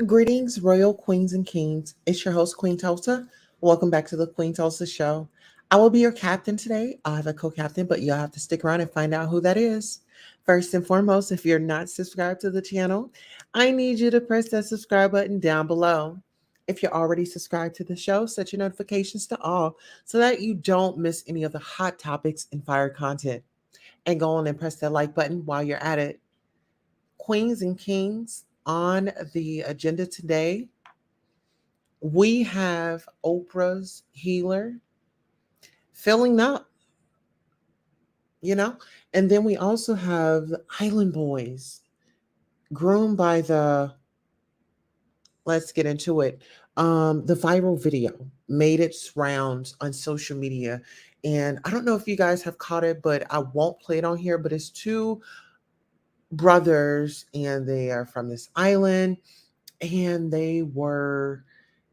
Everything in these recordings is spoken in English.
Greetings, royal queens and kings. It's your host, Queen Tulsa. Welcome back to the Queen Tulsa Show. I will be your captain today. I have a co captain, but you'll have to stick around and find out who that is. First and foremost, if you're not subscribed to the channel, I need you to press that subscribe button down below. If you're already subscribed to the show, set your notifications to all so that you don't miss any of the hot topics and fire content. And go on and press that like button while you're at it. Queens and kings, on the agenda today, we have Oprah's healer filling up, you know, and then we also have the Island Boys, groomed by let's get into it. The viral video made its rounds on social media. And I don't know if you guys have caught it, but I won't play it on here. But it's two brothers, and they are from this island, and they were,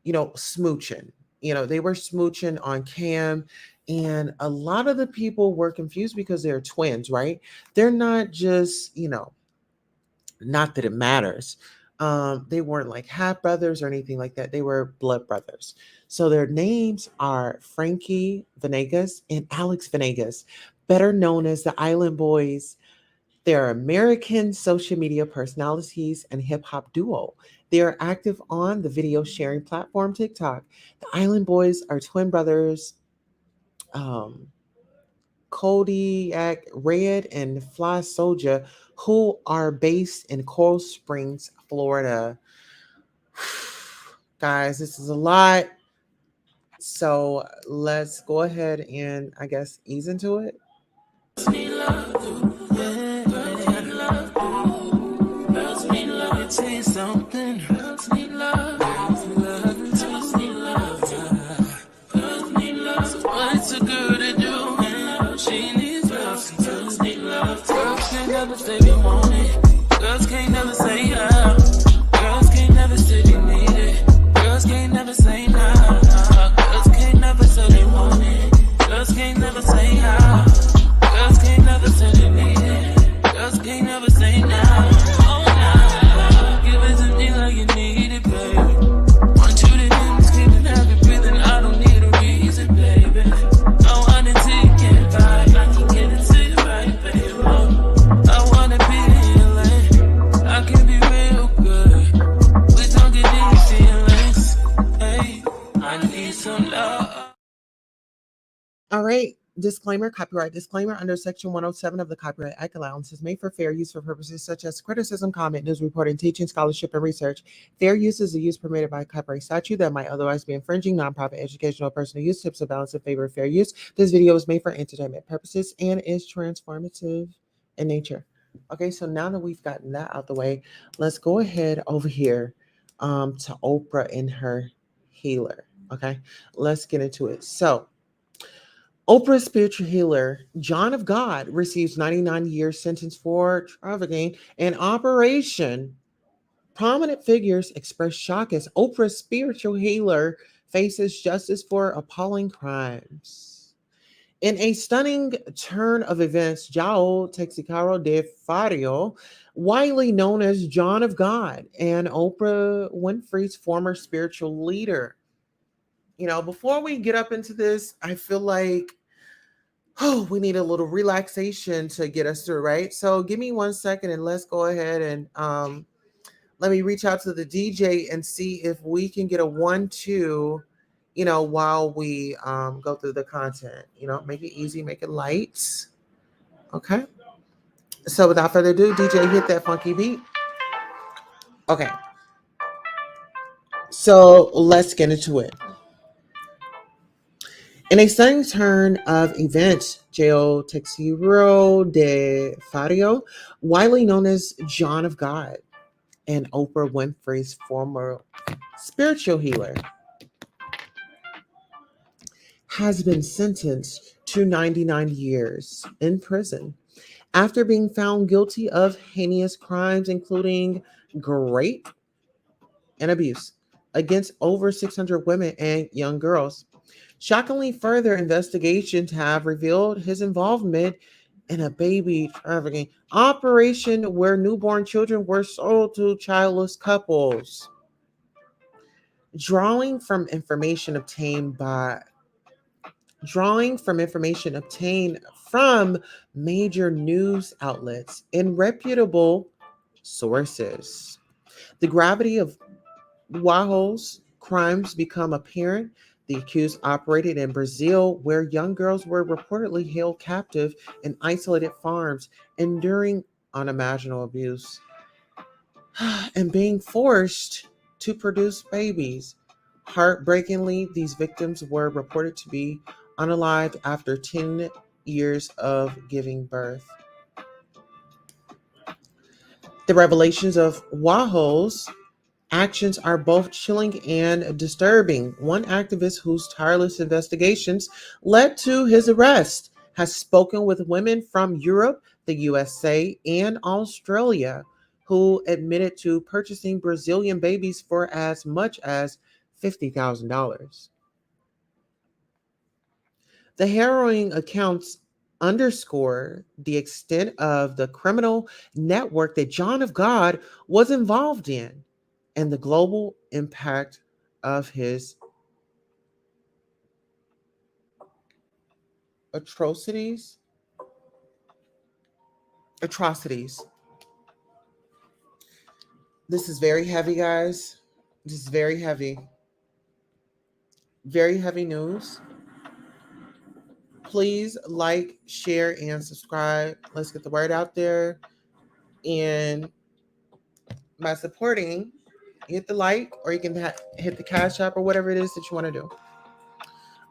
smooching. They were smooching on cam, and a lot of the people were confused because they're twins, right? They're not just, not that it matters. They weren't like half brothers or anything like that. They were blood brothers. So their names are Frankie Venegas and Alex Venegas, better known as the Island Boys. They're American social media personalities and hip hop duo. They are active on the video sharing platform TikTok. The Island Boys are twin brothers, um, Kodiak Red and Fly Soldier, who are based in Coral Springs, Florida. Guys, this is a lot. So let's go ahead and, I guess, ease into it. Something. Girls need love. Girls need love. Girls need love. Girls need love. So what's a girl to do? She needs love. Girls need love. Girls can't never say they want it. Girls can't never say yeah. Girls can't never say they need it. Girls can't never say nah. Girls can't never say they want it. Girls can't never say yeah. Girls can't never say they need it. Girls can't never say nah. All right. Disclaimer, copyright disclaimer. Under Section 107 of the Copyright Act, allowance is made for fair use for purposes such as criticism, comment, news reporting, teaching, scholarship, and research. Fair use is the use permitted by copyright statute that might otherwise be infringing. Nonprofit, educational, or personal use tips a balance in favor of fair use. This video is made for entertainment purposes and is transformative in nature. Okay, so now that we've gotten that out the way, let's go ahead over here to Oprah and her healer. Okay, let's get into it. So, Oprah's spiritual healer, John of God, receives 99-year sentence for trafficking and operation. Prominent figures express shock as Oprah's spiritual healer faces justice for appalling crimes. In a stunning turn of events, João Texicaro de Fario, widely known as John of God, and Oprah Winfrey's former spiritual leader. Before we get up into this, I feel like, we need a little relaxation to get us through, right? So give me 1 second and let's go ahead and let me reach out to the DJ and see if we can get a 1-2, while we go through the content. Make it easy, make it light. Okay. So without further ado, DJ, hit that funky beat. Okay. So let's get into it. In a sudden turn of events, João Texicaro de Fario, widely known as John of God, and Oprah Winfrey's former spiritual healer, has been sentenced to 99 years in prison after being found guilty of heinous crimes, including rape and abuse against over 600 women and young girls. Shockingly, further investigations have revealed his involvement in a baby trafficking operation where newborn children were sold to childless couples. Drawing from information obtained from major news outlets and reputable sources. The gravity of Waho's crimes become apparent. The accused operated in Brazil, where young girls were reportedly held captive in isolated farms, enduring unimaginable abuse and being forced to produce babies. Heartbreakingly, these victims were reported to be unalived after 10 years of giving birth. The revelations of Waho's actions are both chilling and disturbing. One activist whose tireless investigations led to his arrest has spoken with women from Europe, the USA, and Australia who admitted to purchasing Brazilian babies for as much as $50,000. The harrowing accounts underscore the extent of the criminal network that John of God was involved in and the global impact of his atrocities. Atrocities. This is very heavy, guys. This is very heavy. Very heavy news. Please like, share, and subscribe. Let's get the word out there. And by supporting, hit the like, or you can hit the cash app or whatever it is that you want to do.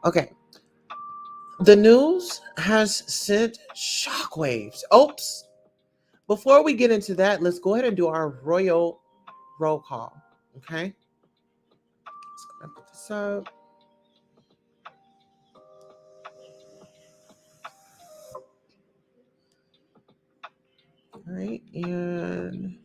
Okay. The news has sent shockwaves. Oops. Before we get into that, let's go ahead and do our royal roll call. Okay. Let's go and put this up. All right. And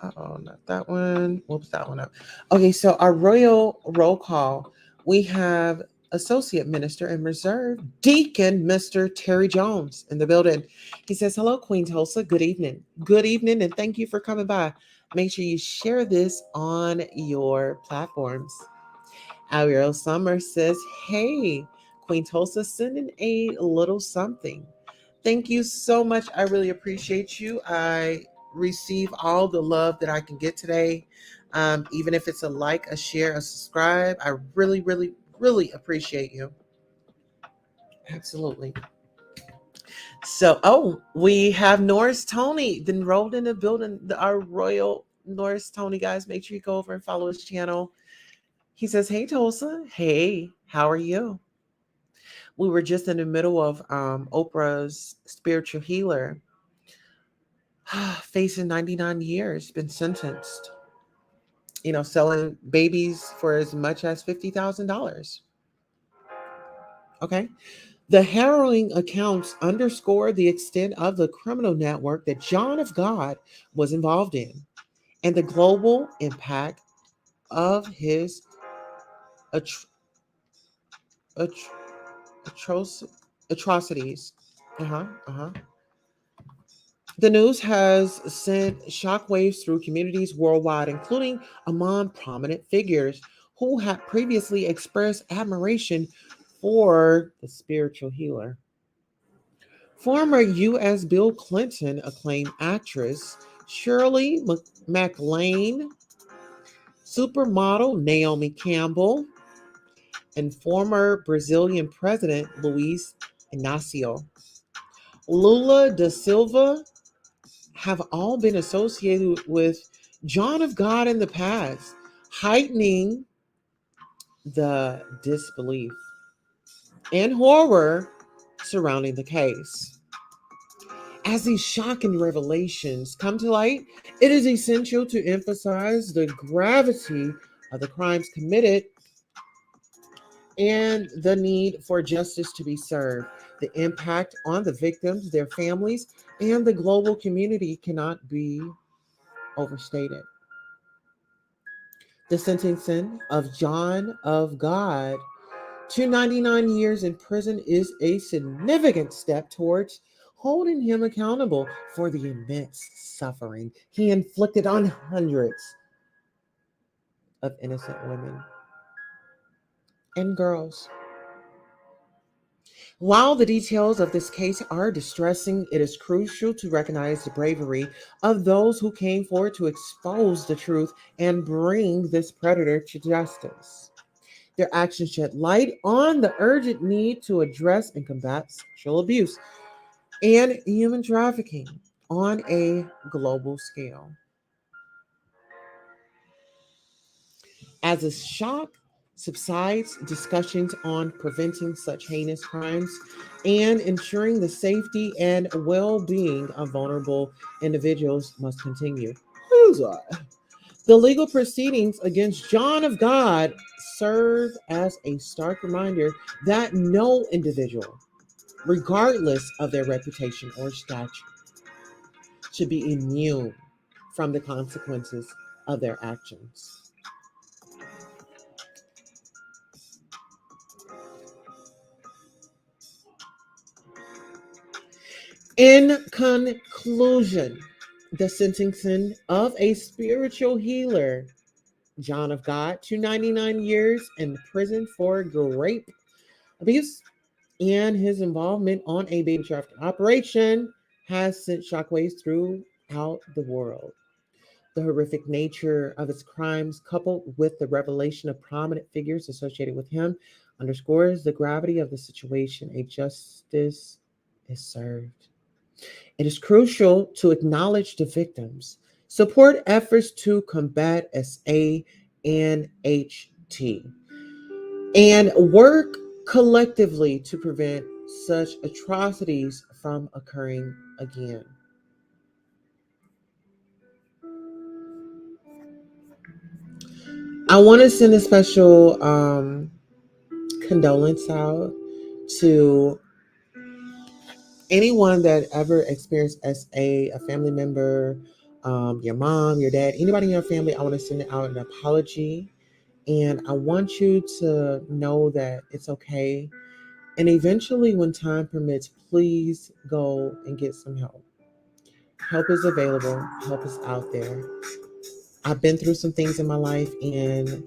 not that one. Whoops, that one up. Okay, so our royal roll call, we have Associate Minister and Reserve Deacon Mr. Terry Jones in the building. He says, "Hello, Queen Tulsa. Good evening. Good evening, and thank you for coming by. Make sure you share this on your platforms." Ariel Summer says, "Hey, Queen Tulsa, sending a little something. Thank you so much. I really appreciate you. I receive all the love that I can get today. Even if it's a like, a share, a subscribe, I really, really, really appreciate you. Absolutely." So, we have Norris Tony then rolled in the building. Our royal Norris Tony, guys, make sure you go over and follow his channel. He says, "Hey, Tulsa. Hey, how are you?" We were just in the middle of Oprah's spiritual healer facing 99 years, been sentenced, selling babies for as much as $50,000. Okay. The harrowing accounts underscore the extent of the criminal network that John of God was involved in and the global impact of his atro- atro- atrocities. Uh-huh. The news has sent shockwaves through communities worldwide, including among prominent figures who had previously expressed admiration for the spiritual healer. Former U.S. Bill Clinton acclaimed actress Shirley MacLaine, supermodel Naomi Campbell, and former Brazilian President Luiz Inácio Lula da Silva have all been associated with John of God in the past, heightening the disbelief and horror surrounding the case. As these shocking revelations come to light, it is essential to emphasize the gravity of the crimes committed and the need for justice to be served. The impact on the victims, their families, and the global community cannot be overstated. The sentencing of John of God to 99 years in prison is a significant step towards holding him accountable for the immense suffering he inflicted on hundreds of innocent women and girls. While the details of this case are distressing, it is crucial to recognize the bravery of those who came forward to expose the truth and bring this predator to justice. Their actions shed light on the urgent need to address and combat sexual abuse and human trafficking on a global scale. As the shock subsides, discussions on preventing such heinous crimes and ensuring the safety and well being of vulnerable individuals must continue. The legal proceedings against John of God serve as a stark reminder that no individual, regardless of their reputation or stature, should be immune from the consequences of their actions. In conclusion, the sentencing of a spiritual healer, John of God, to 99 years in prison for rape, abuse, and his involvement on a baby trafficking operation has sent shockwaves throughout the world. The horrific nature of his crimes, coupled with the revelation of prominent figures associated with him, underscores the gravity of the situation. A justice is served. It is crucial to acknowledge the victims, support efforts to combat SA and HT, and work collectively to prevent such atrocities from occurring again. I want to send a special condolence out to anyone that ever experienced SA, a family member, your mom, your dad, anybody in your family. I want to send out an apology, and I want you to know that it's okay. And eventually, when time permits, please go and get some help. Help is available, help is out there. I've been through some things in my life, and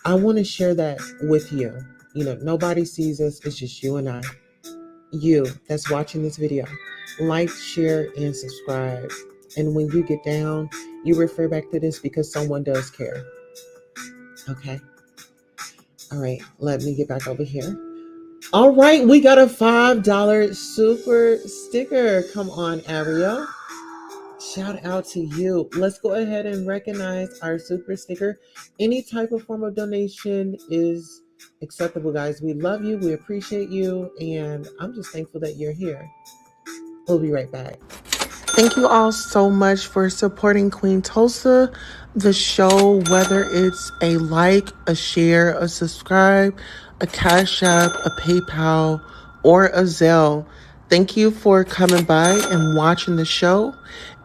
I want to share that with you. You know, nobody sees us, it's just you and I. You that's watching this video, like, share, and subscribe. And when you get down, you refer back to this because someone does care. Okay. All right. Let me get back over here. All right. We got a $5 super sticker. Come on, Ariel. Shout out to you. Let's go ahead and recognize our super sticker. Any type of form of donation is acceptable, guys. We love you. We appreciate you. And I'm just thankful that you're here. We'll be right back. Thank you all so much for supporting Queen Tulsa, the show, whether it's a like, a share, a subscribe, a Cash App, a PayPal, or a Zelle. Thank you for coming by and watching the show.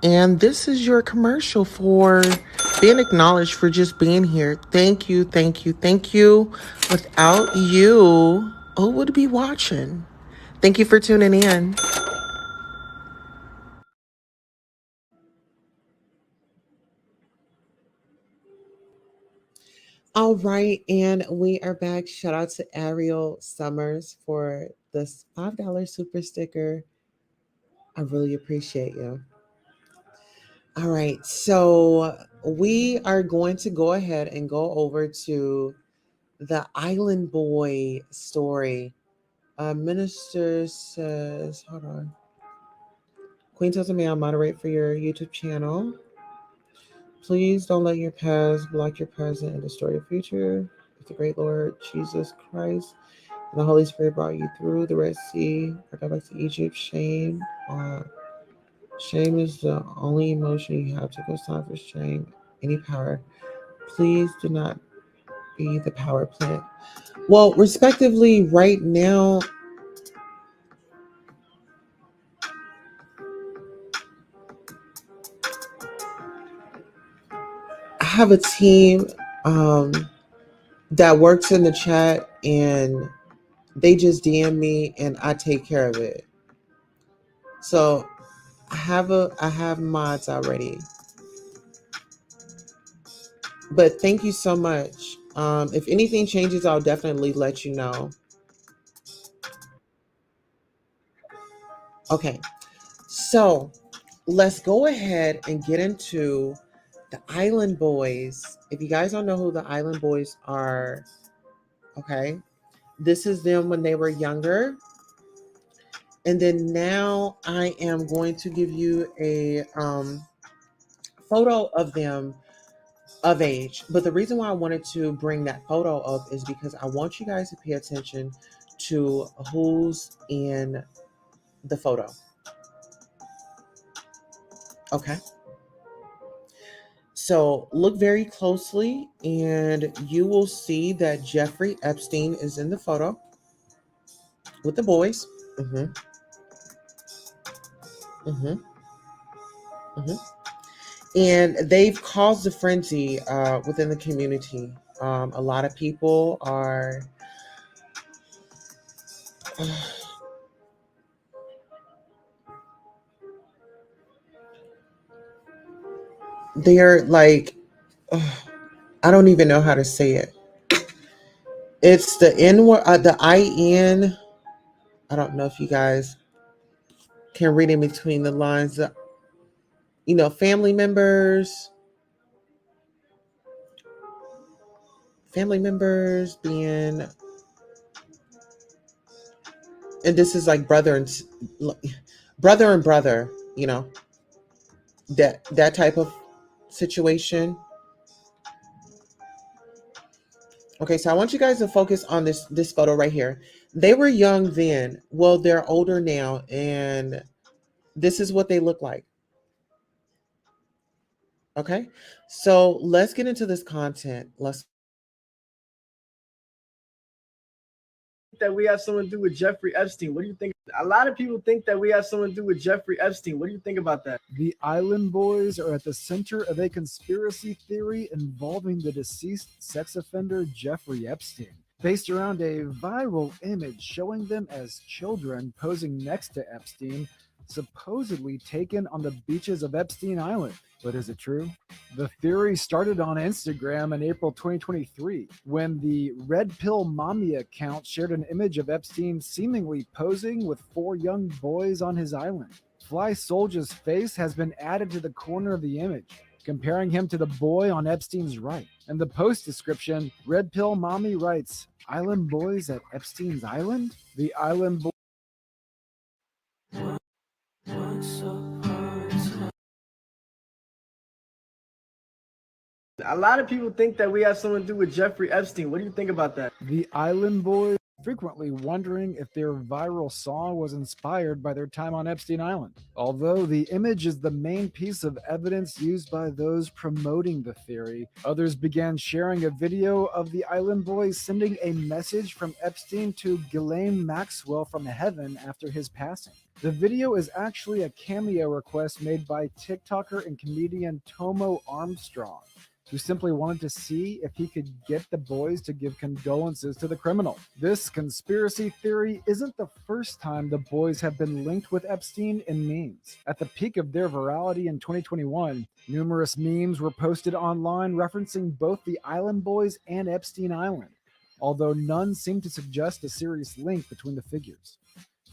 And this is your commercial for being acknowledged for just being here. Thank you, thank you, thank you. Without you, who would be watching? Thank you for tuning in. All right, and we are back. Shout out to Ariel Summers for this $5 super sticker. I really appreciate you. All right, so we are going to go ahead and go over to the Island Boy story. Minister says, hold on. Queen tells me I'll moderate for your YouTube channel. Please don't let your past block your present and destroy your future. If the great Lord Jesus Christ and the Holy Spirit brought you through the Red Sea or go back to Egypt, shame is the only emotion you have. To go time for shame, any power. Please do not be the power plant. Well, respectively, right now, I have a team that works in the chat, and they just DM me and I take care of it. So I have mods already. But thank you so much. If anything changes, I'll definitely let you know. Okay, so let's go ahead and get into the Island Boys. If you guys don't know who the Island Boys are, okay, this is them when they were younger. And then now I am going to give you a photo of them of age. But the reason why I wanted to bring that photo up is because I want you guys to pay attention to who's in the photo. Okay. So look very closely and you will see that Jeffrey Epstein is in the photo with the boys. Hmm. Hmm. Hmm. And they've caused a frenzy within the community. A lot of people are they're like, I don't even know how to say it. It's the N word, the IN. I don't know if you guys can read in between the lines. Family members being, and this is like brother and brother. That type of situation. Okay, so I want you guys to focus on this photo right here. They were young then. Well, they're older now, and this is what they look like. Okay, so let's get into this content. Let's. That we have something to do with Jeffrey Epstein. What do you think? A lot of people think that we have something to do with Jeffrey Epstein. What do you think about that? The Island Boys are at the center of a conspiracy theory involving the deceased sex offender Jeffrey Epstein, based around a viral image showing them as children posing next to Epstein, supposedly taken on the beaches of Epstein Island. But is it true? The theory started on Instagram in April 2023 when the Red Pill Mommy account shared an image of Epstein seemingly posing with 4 young boys on his island. Fly Soldier's face has been added to the corner of the image, comparing him to the boy on Epstein's right. In the post description, Red Pill Mommy writes, "Island Boys at Epstein's Island?" The Island Boys. A lot of people think that we have something to do with Jeffrey Epstein. What do you think about that? The Island Boys frequently wondering if their viral song was inspired by their time on Epstein Island. Although the image is the main piece of evidence used by those promoting the theory, others began sharing a video of the Island Boys sending a message from Epstein to Ghislaine Maxwell from heaven after his passing. The video is actually a cameo request made by TikToker and comedian Tomo Armstrong, who simply wanted to see if he could get the boys to give condolences to the criminal. This conspiracy theory isn't the first time the boys have been linked with Epstein in memes. At the peak of their virality in 2021, numerous memes were posted online referencing both the Island Boys and Epstein Island, although none seemed to suggest a serious link between the figures.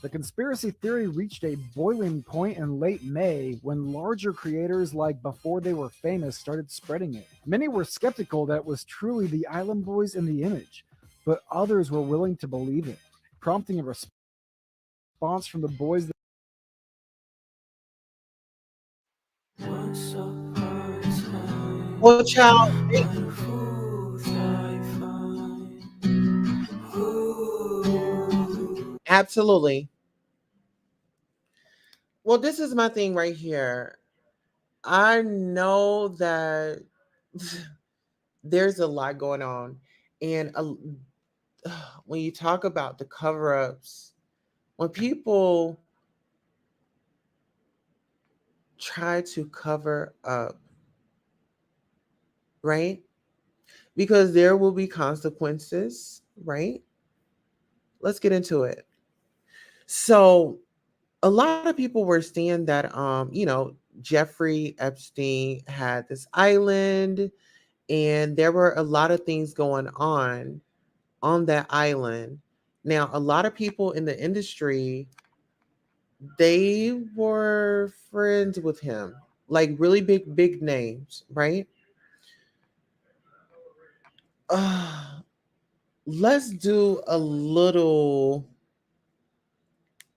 The conspiracy theory reached a boiling point in late May when larger creators like Before They Were Famous started spreading it. Many were skeptical that it was truly the Island Boys in the image, but others were willing to believe it, prompting a response from the boys. Well, child, absolutely. Well, this is my thing right here. I know that there's a lot going on. And when you talk about the cover ups, when people try to cover up, right? Because there will be consequences, right? Let's get into it. So, a lot of people were saying that Jeffrey Epstein had this island and there were a lot of things going on that island. Now, a lot of people in the industry, they were friends with him, like really big names, right? Let's do a little.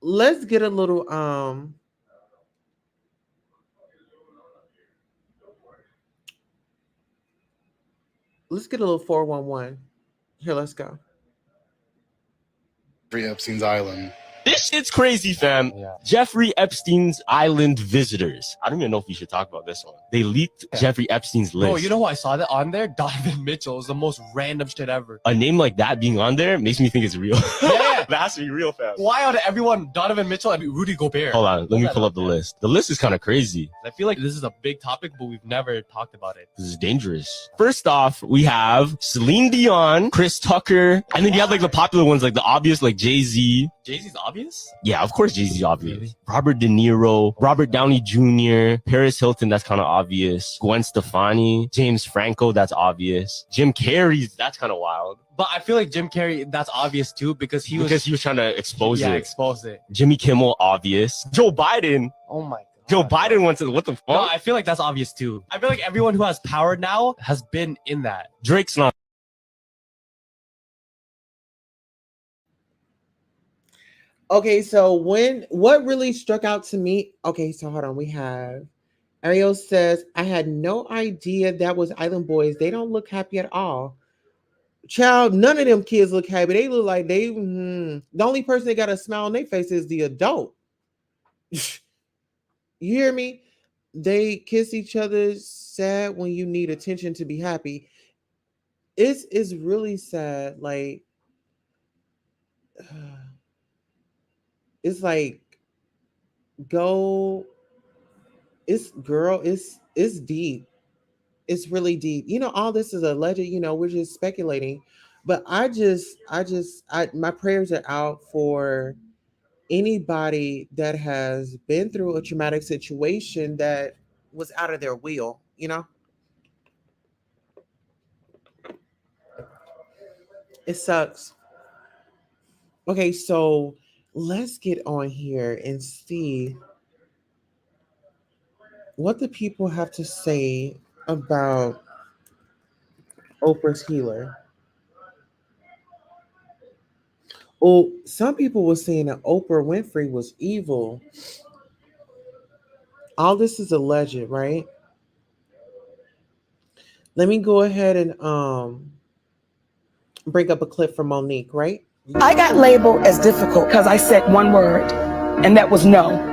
Let's get a little. Let's get a little 411. Here, let's go. Epstein's Island. This shit's crazy, fam. Yeah. Jeffrey Epstein's Island visitors. I don't even know if we should talk about this one. They leaked Jeffrey Epstein's list. Oh, you know who I saw that on there? Donovan Mitchell is the most random shit ever. A name like that being on there makes me think it's real. Yeah. That has to be real, fam. Why out of everyone, Donovan Mitchell and Rudy Gobert? Hold on, let me pull up the list. The list is kind of crazy. I feel like this is a big topic, but we've never talked about it. This is dangerous. First off, we have Celine Dion, Chris Tucker, and then you have like the popular ones, like the obvious, like Jay-Z. Jay-Z's obvious? Yeah, of course Jay-Z's obvious. Really? Robert De Niro, Robert Downey Jr., Paris Hilton, that's kind of obvious. Gwen Stefani, James Franco, that's obvious. Jim Carrey, that's kind of wild. But I feel like Jim Carrey, that's obvious too, because he was trying to expose it. expose it. Jimmy Kimmel, obvious. Joe Biden. Oh my God. Joe Biden wants to, what the fuck? No, I feel like that's obvious too. I feel like everyone who has power now has been in that. Drake's not. Okay, so what really struck out to me? Okay, so hold on. We have Ariel says, I had no idea that was Island Boys. They don't look happy at all. Child, none of them kids look happy. They look like the only person that got a smile on their face is the adult. You hear me? They kiss each other, sad when you need attention to be happy. It's really sad. Like, it's like, it's deep. It's really deep. You know, all this is alleged, you know, we're just speculating. But my prayers are out for anybody that has been through a traumatic situation that was out of their will, you know? It sucks. Okay, so let's get on here and see what the people have to say about Oprah's healer. Well, some people were saying that Oprah Winfrey was evil. All this is alleged, right? Let me go ahead and bring up a clip from Monique, right? I got labeled as difficult because I said one word, and that was no.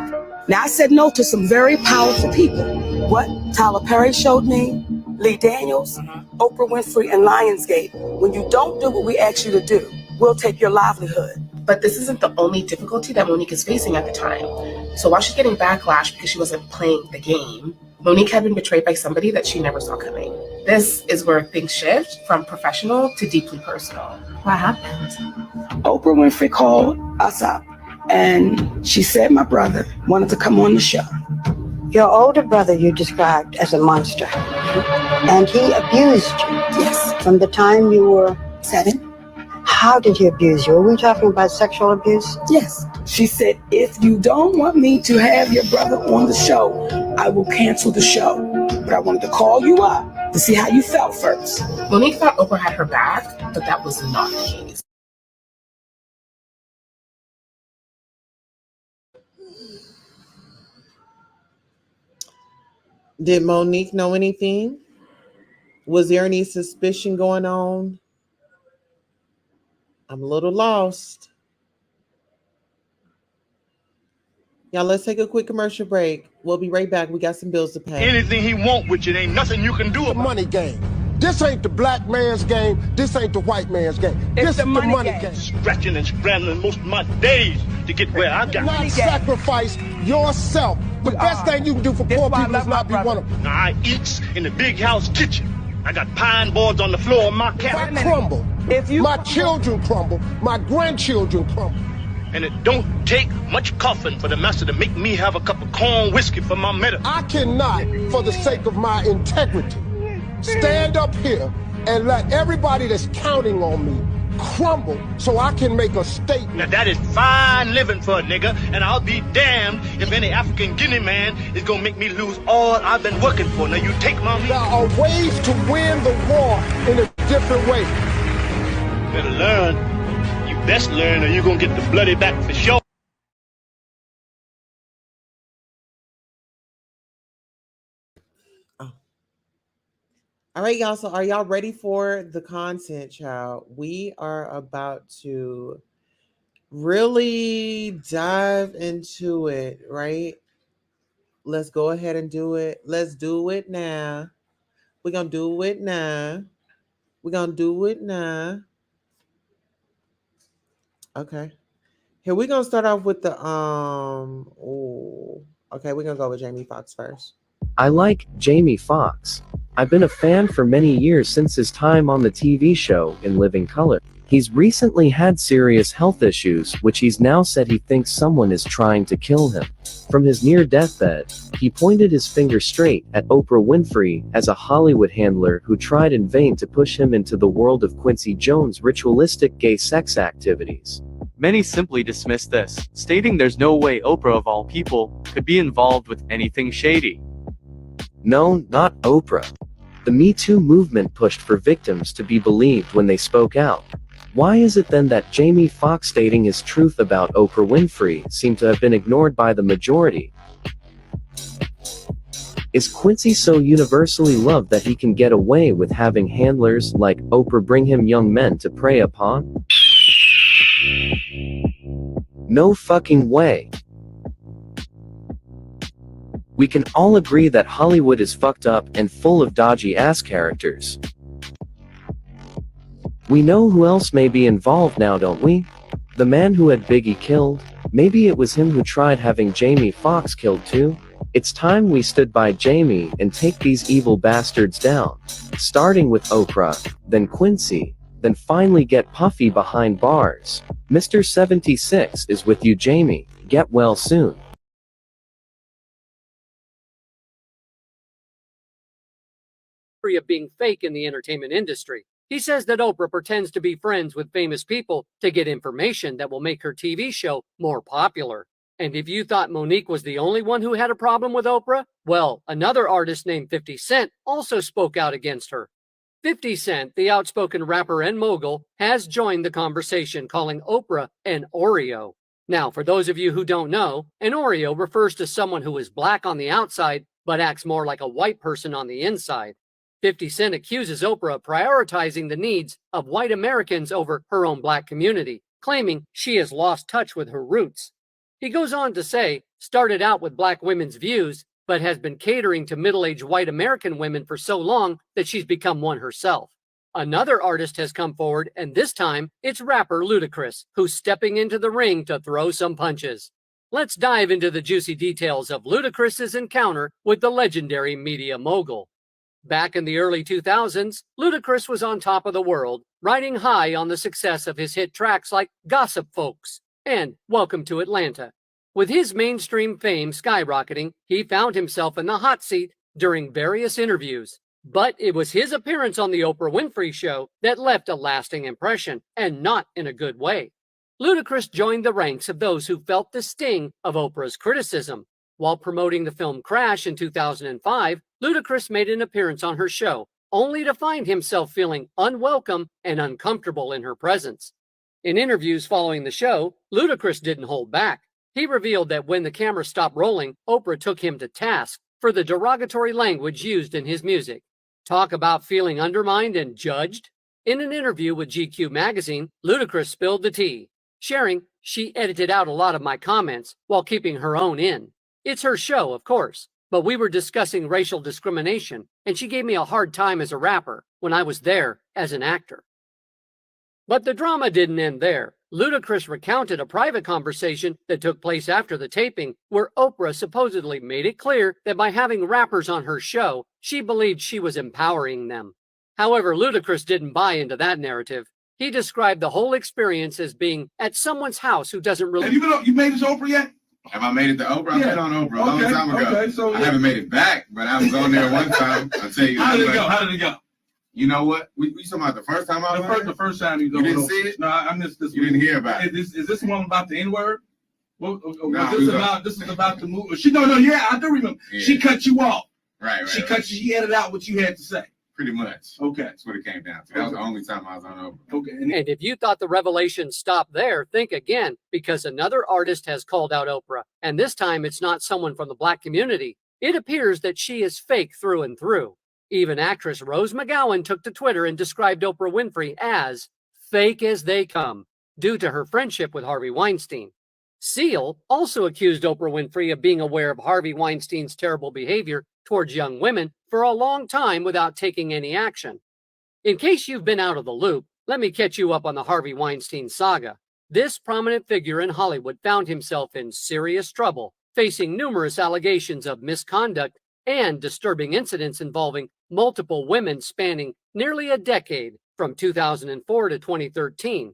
Now, I said no to some very powerful people. What Tyler Perry showed me, Lee Daniels, Oprah Winfrey, and Lionsgate. When you don't do what we ask you to do, we'll take your livelihood. But this isn't the only difficulty that Monique is facing at the time. So while she's getting backlash because she wasn't playing the game, Monique had been betrayed by somebody that she never saw coming. This is where things shift from professional to deeply personal. What happened? Oprah Winfrey called us up, and she said my brother wanted to come on the show. Your older brother you described as a monster, and he abused you. Yes. From the time you were 7. How did he abuse you? Are we talking about sexual abuse? Yes. She said, if you don't want me to have your brother on the show, I will cancel the show. But I wanted to call you up to see how you felt first. Monique thought Oprah had her back, but that was not the case. Did Monique know anything? Was there any suspicion going on? I'm a little lost. Y'all, let's take a quick commercial break. We'll be right back. We got some bills to pay. Anything he want with you, ain't nothing you can do about it. Money game. This ain't the black man's game. This ain't the white man's game. This is the money game. Scratching and scrambling most of my days to get where I got. Not sacrifice yourself. The best thing you can do for poor people is not be one of them. Now, I eats in the big house kitchen. I got pine boards on the floor of my cabin. If I crumble, my children crumble, my grandchildren crumble. And it don't take much coffin for the master to make me have a cup of corn whiskey for my medicine. I cannot, for the sake of my integrity, stand up here and let everybody that's counting on me crumble so I can make a statement. Now that is fine living for a nigga, and I'll be damned if any African Guinea man is gonna make me lose all I've been working for. Now you take my There are ways to win the war in a different way. better learn. You best learn, or you gonna get the bloody back for sure. All right, y'all. So are y'all ready for the content, child? We are about to really dive into it, right? Let's go ahead and do it. Let's do it now. We're going to do it now. We're going to do it now. Okay. Here, we're going to start off with the, okay, we're going to go with Jamie Foxx first. I like Jamie Foxx. I've been a fan for many years since his time on the TV show In Living Color. He's recently had serious health issues, which he's now said he thinks someone is trying to kill him. From his near deathbed, he pointed his finger straight at Oprah Winfrey as a Hollywood handler who tried in vain to push him into the world of Quincy Jones' ritualistic gay sex activities. Many simply dismiss this, stating there's no way Oprah of all people could be involved with anything shady. No, not Oprah. The Me Too movement pushed for victims to be believed when they spoke out. Why is it then that Jamie Foxx stating his truth about Oprah Winfrey seemed to have been ignored by the majority? Is Quincy so universally loved that he can get away with having handlers like Oprah bring him young men to prey upon? No fucking way. We can all agree that Hollywood is fucked up and full of dodgy ass characters. We know who else may be involved now, don't we? The man who had Biggie killed? Maybe it was him who tried having Jamie Foxx killed too? It's time we stood by Jamie and take these evil bastards down. Starting with Oprah, then Quincy, then finally get Puffy behind bars. Mr. 76 is with you, Jamie. Get well soon. Of being fake in the entertainment industry. He says that Oprah pretends to be friends with famous people to get information that will make her TV show more popular. And if you thought Monique was the only one who had a problem with Oprah, well, another artist named 50 Cent also spoke out against her. 50 Cent, the outspoken rapper and mogul, has joined the conversation, calling Oprah an Oreo. Now, for those of you who don't know, an Oreo refers to someone who is black on the outside but acts more like a white person on the inside. 50 Cent accuses Oprah of prioritizing the needs of white Americans over her own black community, claiming she has lost touch with her roots. He goes on to say, started out with black women's views, but has been catering to middle-aged white American women for so long that she's become one herself. Another artist has come forward, and this time it's rapper Ludacris, who's stepping into the ring to throw some punches. Let's dive into the juicy details of Ludacris's encounter with the legendary media mogul. Back in the early 2000s, Ludacris was on top of the world, riding high on the success of his hit tracks like Gossip Folks and Welcome to Atlanta. With his mainstream fame skyrocketing, he found himself in the hot seat during various interviews. But it was his appearance on the Oprah Winfrey Show that left a lasting impression, and not in a good way. Ludacris joined the ranks of those who felt the sting of Oprah's criticism. While promoting the film Crash in 2005, Ludacris made an appearance on her show, only to find himself feeling unwelcome and uncomfortable in her presence. In interviews following the show, Ludacris didn't hold back. He revealed that when the camera stopped rolling, Oprah took him to task for the derogatory language used in his music. Talk about feeling undermined and judged? In an interview with GQ magazine, Ludacris spilled the tea, sharing she edited out a lot of my comments while keeping her own in. It's her show, of course, but we were discussing racial discrimination, and she gave me a hard time as a rapper when I was there as an actor. But the drama didn't end there. Ludacris recounted a private conversation that took place after the taping, where Oprah supposedly made it clear that by having rappers on her show, she believed she was empowering them. However, Ludacris didn't buy into that narrative. He described the whole experience as being at someone's house who doesn't really... Have you made this Oprah yet? Have I made it to Oprah? I've Yeah. been on Oprah a long time ago. Okay, so I haven't made it back, but I was on there one time. I'll tell you. How did it go? How did it go? You know what? We talking about the first time I was The first time you go. You didn't see it? No, I missed this. You didn't hear about it? Is this one about the N-word? Well, No, this is about the movie. Yeah, I do remember. Yeah. She cut you off. Right. She edited out what you had to say. Pretty much. Okay. That's what it came down to. That was the only time I was on Oprah. Okay. And if you thought the revelation stopped there, think again, because another artist has called out Oprah, and this time it's not someone from the Black community. It appears that she is fake through and through. Even actress Rose McGowan took to Twitter and described Oprah Winfrey as fake as they come, due to her friendship with Harvey Weinstein. Seal also accused Oprah Winfrey of being aware of Harvey Weinstein's terrible behavior towards young women for a long time without taking any action. In case you've been out of the loop, let me catch you up on the Harvey Weinstein saga. This prominent figure in Hollywood found himself in serious trouble, facing numerous allegations of misconduct and disturbing incidents involving multiple women spanning nearly a decade, from 2004 to 2013.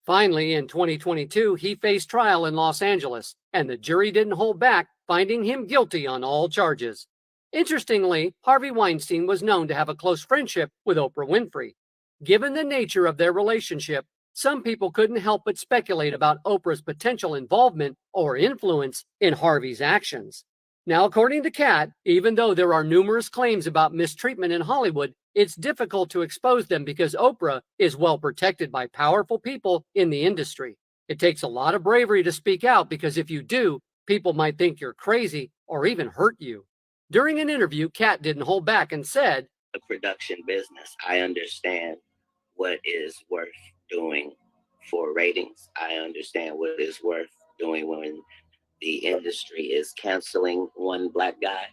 Finally, in 2022, he faced trial in Los Angeles, and the jury didn't hold back, finding him guilty on all charges. Interestingly, Harvey Weinstein was known to have a close friendship with Oprah Winfrey. Given the nature of their relationship, some people couldn't help but speculate about Oprah's potential involvement or influence in Harvey's actions. Now, according to Kat, even though there are numerous claims about mistreatment in Hollywood, it's difficult to expose them because Oprah is well protected by powerful people in the industry. It takes a lot of bravery to speak out because if you do, people might think you're crazy or even hurt you. During an interview, Kat didn't hold back and said, "The production business, I understand what is worth doing for ratings. I understand what is worth doing when the industry is canceling one Black guy.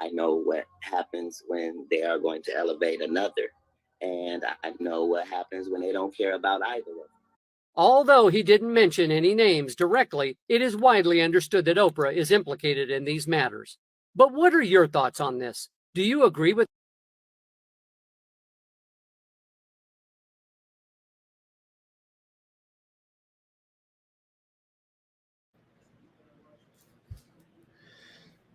I know what happens when they are going to elevate another. And I know what happens when they don't care about either of them." Although he didn't mention any names directly, it is widely understood that Oprah is implicated in these matters. But what are your thoughts on this? Do you agree with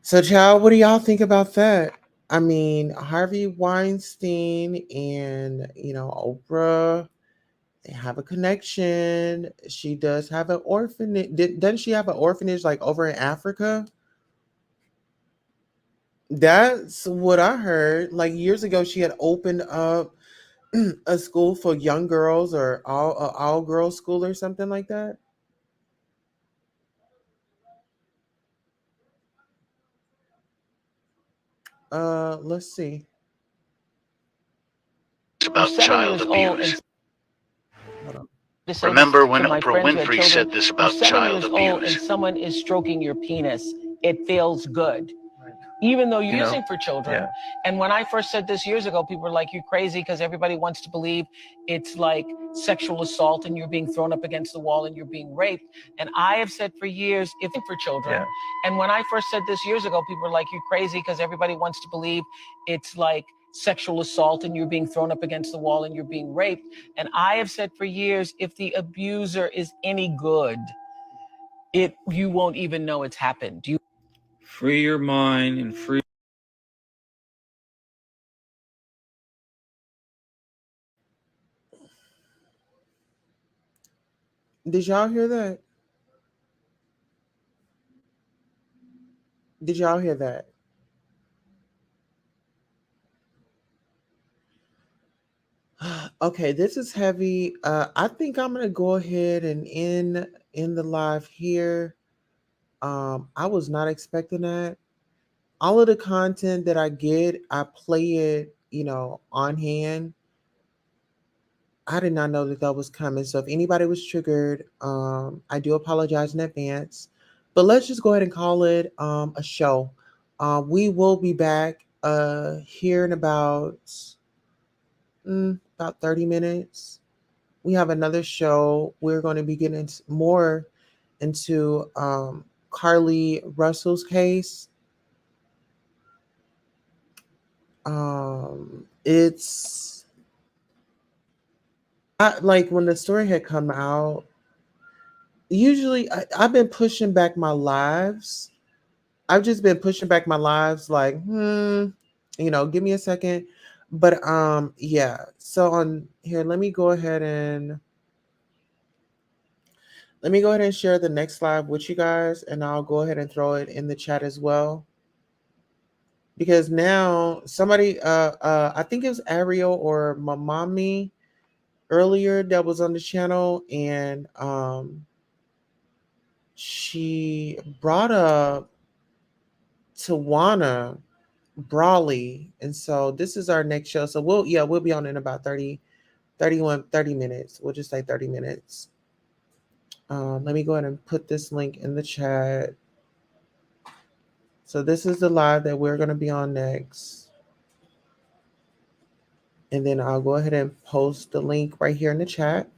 So, child, what do y'all think about that? I mean, Harvey Weinstein and, Oprah, they have a connection. She does have an orphanage. Doesn't she have an orphanage like over in Africa? That's what I heard. Like years ago, she had opened up a school for young girls or all girls school or something like that. Let's see. It's about child abuse. Hold on. Remember when Oprah Winfrey said this about child abuse? And someone is stroking your penis, it feels good. Even though you're using for children. And when I first said this years ago, people were like, "You're crazy," because everybody wants to believe it's like sexual assault and you're being thrown up against the wall and you're being raped. And I have said for years, if for children. And when I first said this years ago, people were like, "You're crazy," because everybody wants to believe it's like sexual assault and you're being thrown up against the wall and you're being raped. And I have said for years, if the abuser is any good, you won't even know it's happened. Free your mind and free. Did y'all hear that? Did y'all hear that? Okay, this is heavy. I think I'm gonna go ahead and end the live here. I was not expecting that. All of the content that I get, I play it, on hand. I did not know that that was coming. So if anybody was triggered, I do apologize in advance. But let's just go ahead and call it a show. We will be back here in about 30 minutes. We have another show. We're going to be getting more into Carly Russell's case. It's like when the story had come out, usually I've been pushing back my lives. I've just been pushing back my lives like, give me a second. But yeah. So on here, let me go ahead and share the next live with you guys, and I'll go ahead and throw it in the chat as well. Because now somebody I think it was Ariel or Mamami earlier that was on the channel, and she brought up Tawana Brawley. And so this is our next show. So we'll be on in about 30 minutes. We'll just say 30 minutes. Let me go ahead and put this link in the chat. So this is the live that we're going to be on next. And then I'll go ahead and post the link right here in the chat.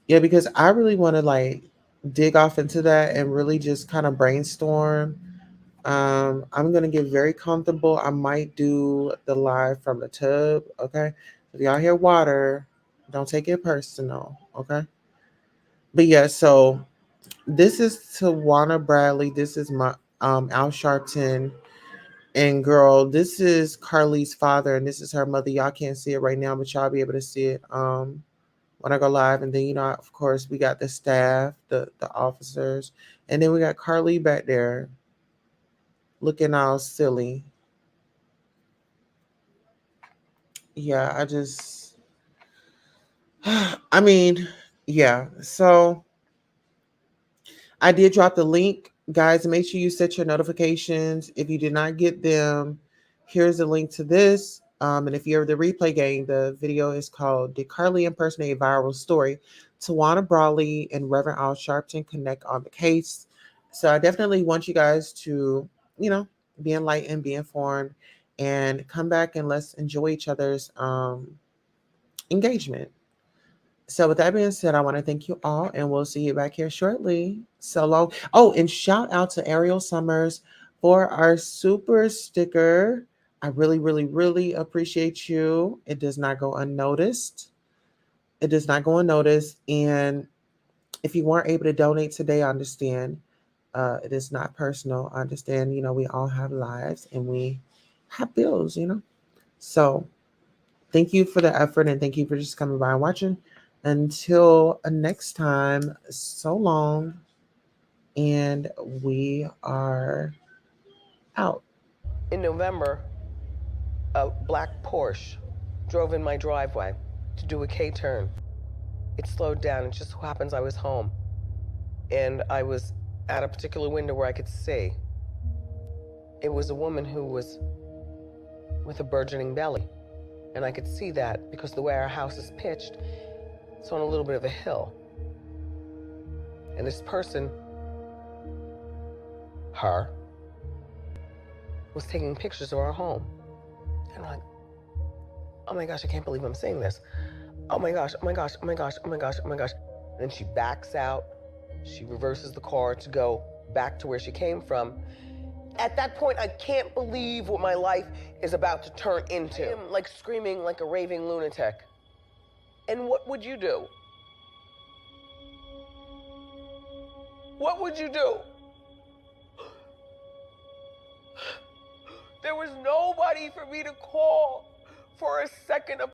Yeah, because I really want to like dig off into that and really just kind of brainstorm. I'm going to get very comfortable. I might do the live from the tub. Okay. If y'all hear water, don't take it personal. Okay. But yeah, so this is Tawana Bradley. This is my Al Sharpton. And girl, this is Carly's father, and this is her mother. Y'all can't see it right now, but y'all be able to see it when I go live. And then, of course, we got the staff, the officers, and then we got Carly back there looking all silly. Yeah, I mean, yeah. So I did drop the link. Guys, make sure you set your notifications. If you did not get them, here's the link to this. And if you're the replay game, the video is called Did Carly Impersonate a Viral Story? Tawana Brawley and Reverend Al Sharpton connect on the case. So I definitely want you guys to, be enlightened, be informed, and come back and let's enjoy each other's engagement. So with that being said, I want to thank you all, and we'll see you back here shortly. So long. Oh, and shout out to Ariel Summers for our super sticker. I really, really, really appreciate you. It does not go unnoticed. It does not go unnoticed. And if you weren't able to donate today, I understand. It is not personal. I understand, we all have lives and we have bills, So thank you for the effort, and thank you for just coming by and watching. Until next time, so long, and we are out. In November, a black Porsche drove in my driveway to do a K-turn. It slowed down. It just so happens I was home, and I was at a particular window where I could see. It was a woman who was with a burgeoning belly, and I could see that because the way our house is pitched, it's on a little bit of a hill. And this person, her, was taking pictures of our home. And I'm like, oh my gosh, I can't believe I'm saying this. Oh my gosh, oh my gosh, oh my gosh, oh my gosh, oh my gosh. And then she backs out, she reverses the car to go back to where she came from. At that point, I can't believe what my life is about to turn into. I'm like screaming like a raving lunatic. And what would you do? What would you do? There was nobody for me to call for a second of